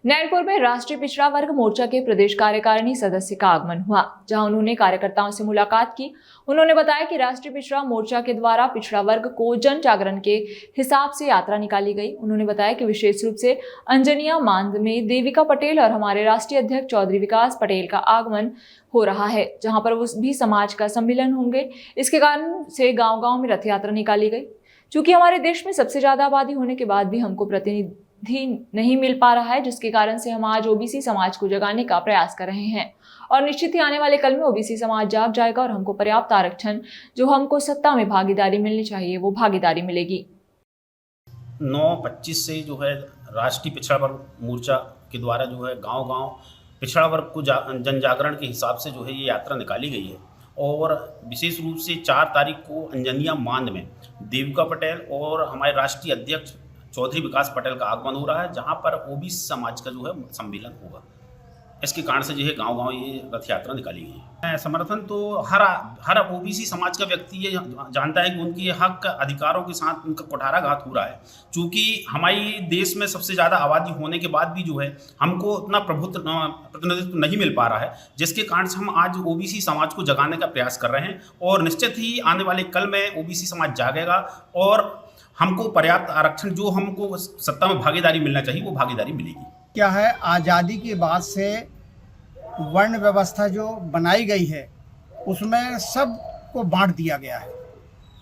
नैनपुर में राष्ट्रीय पिछड़ा वर्ग मोर्चा के प्रदेश कार्यकारिणी सदस्य का आगमन हुआ, जहां उन्होंने कार्यकर्ताओं से मुलाकात की। उन्होंने बताया कि राष्ट्रीय पिछड़ा मोर्चा के द्वारा पिछड़ा वर्ग को जन जागरण के हिसाब से यात्रा निकाली गई। उन्होंने बताया कि विशेष रूप से अंजनिया मांद में देविका पटेल और हमारे राष्ट्रीय अध्यक्ष चौधरी विकास पटेल का आगमन हो रहा है, जहां पर उस भी समाज का सम्मिलन होंगे। इसके कारण से गाँव-गाँव में रथ यात्रा निकाली गई। चूंकि हमारे देश में सबसे ज्यादा आबादी होने के बाद भी हमको प्रतिनिधि नहीं मिल पा रहा है, जिसके कारण से हम आज ओबीसी समाज को जगाने का प्रयास कर रहे हैं और निश्चित ही आने वाले कल में ओबीसी समाज जाग जाएगा और हमको पर्याप्त आरक्षण जो हमको सत्ता में भागीदारी मिलनी चाहिए वो भागीदारी मिलेगी। 9-25 से जो है राष्ट्रीय पिछड़ा वर्ग मोर्चा के द्वारा जो है गांव-गांव पिछड़ा वर्ग को जन जागरण के हिसाब से जो है ये यात्रा निकाली गई है और विशेष रूप से 4 तारीख को अंजनिया मांद में देविका पटेल और हमारे राष्ट्रीय अध्यक्ष चौधरी विकास पटेल का आगमन हो रहा है, जहां पर ओबीसी समाज का जो है सम्मेलन होगा। इसके कारण से जो है गांव-गांव ये रथ यात्रा निकाली गई है। समर्थन तो हर ओबीसी समाज का व्यक्ति ये जानता है कि उनके हक अधिकारों के साथ उनका कुठाराघात हो रहा है। चूँकि हमारी देश में सबसे ज़्यादा आबादी होने के बाद भी जो है हमको उतना प्रतिनिधित्व नहीं मिल पा रहा है, जिसके कारण से हम आज ओबीसी समाज को जगाने का प्रयास कर रहे हैं और निश्चित ही आने वाले कल में ओबीसी समाज जागेगा और हमको पर्याप्त आरक्षण जो हमको सत्ता में भागीदारी मिलना चाहिए वो भागीदारी मिलेगी। क्या है, आज़ादी के बाद से वर्ण व्यवस्था जो बनाई गई है उसमें सबको बांट दिया गया है,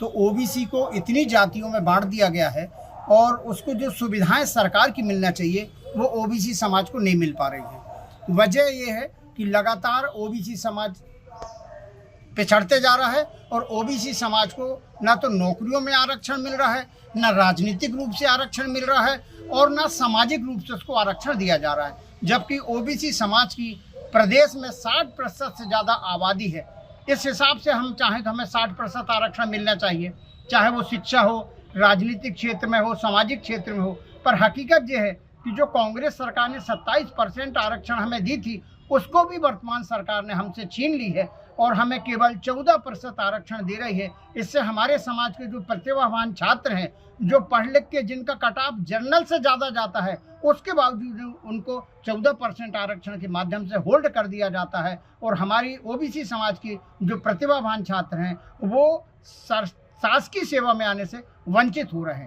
तो ओबीसी को इतनी जातियों में बांट दिया गया है और उसको जो सुविधाएं सरकार की मिलना चाहिए वो ओबीसी समाज को नहीं मिल पा रही है। वजह ये है कि लगातार ओबीसी समाज पिछड़ते जा रहा है और ओबीसी समाज को ना तो नौकरियों में आरक्षण मिल रहा है, ना राजनीतिक रूप से आरक्षण मिल रहा है और ना सामाजिक रूप से उसको आरक्षण दिया जा रहा है। जबकि ओबीसी समाज की प्रदेश में 60% से ज़्यादा आबादी है। इस हिसाब से हम चाहें तो हमें 60% आरक्षण मिलना चाहिए, चाहे वो शिक्षा हो, राजनीतिक क्षेत्र में हो, सामाजिक क्षेत्र में हो। पर हकीकत ये है कि जो कांग्रेस सरकार ने 27% आरक्षण हमें दी थी उसको भी वर्तमान सरकार ने हमसे छीन ली है और हमें केवल 14% आरक्षण दे रही है। इससे हमारे समाज के जो प्रतिभावान छात्र हैं, जो पढ़ लिख के जिनका कट ऑफ जनरल से ज़्यादा जाता है, उसके बावजूद उनको 14% आरक्षण के माध्यम से होल्ड कर दिया जाता है और हमारी ओबीसी समाज की जो प्रतिभावान छात्र हैं वो शासकीय सेवा में आने से वंचित हो रहे हैं।